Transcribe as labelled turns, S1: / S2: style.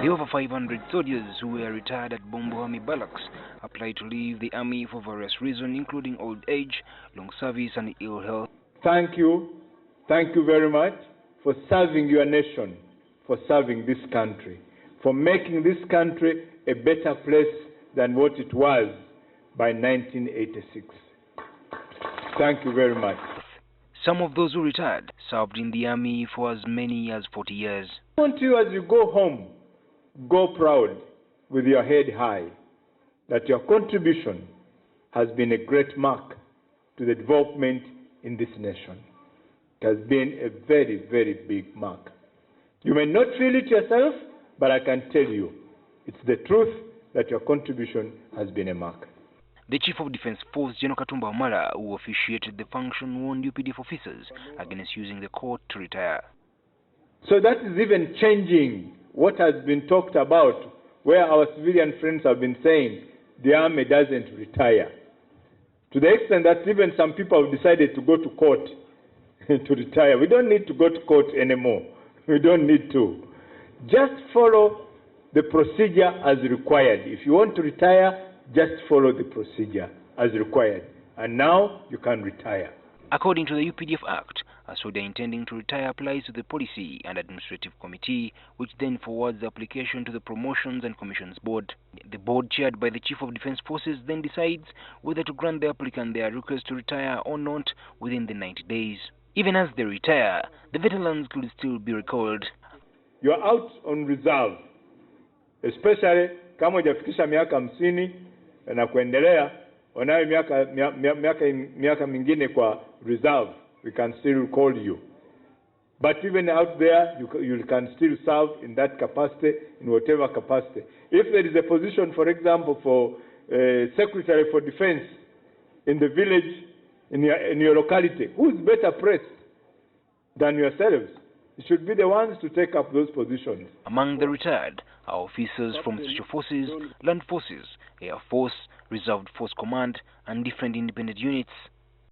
S1: The over 500 soldiers who were retired at Bombo Barracks applied to leave the army for various reasons, including old age, long service, and ill health.
S2: Thank you very much for serving your nation, for serving this country, for making this country a better place than what it was by 1986. Thank you very much.
S1: Some of those who retired served in the army for as many as 40 years.
S2: I want you, as you go home, go proud with your head high that your contribution has been a great mark to the development in this nation. It has been a very, very big mark. You may not feel it yourself, but I can tell you, it's the truth that your contribution has been a mark.
S1: The Chief of Defense Force, General Katumba Wamala, who officiated the function, warned UPDF officers against using the court to retire.
S2: So that is even changing what has been talked about, where our civilian friends have been saying the army doesn't retire. To the extent that even some people have decided to go to court to retire. We don't need to go to court anymore. We don't need to. Just follow the procedure as required. If you want to retire, just follow the procedure as required. And now you can retire.
S1: According to the UPDF Act, a soldier intending to retire applies to the Policy and Administrative Committee, which then forwards the application to the Promotions and Commissions Board. The board, chaired by the Chief of Defense Forces, then decides whether to grant the applicant their request to retire or not within the 90 days. Even as they retire, the veterans could still be recalled.
S2: You are out on reserve, especially kama hujafikisha miaka 50 na kuendelea, unayo miaka mingine kwa reserve. We can still call you. But even out there, you can still serve in that capacity, in whatever capacity. If there is a position, for example, for Secretary for Defense in the village, in your locality, who is better pressed than yourselves? You should be the ones to take up those positions.
S1: Among the retired are officers from Special Forces, Land Forces, Air Force, Reserved Force Command, and different independent units.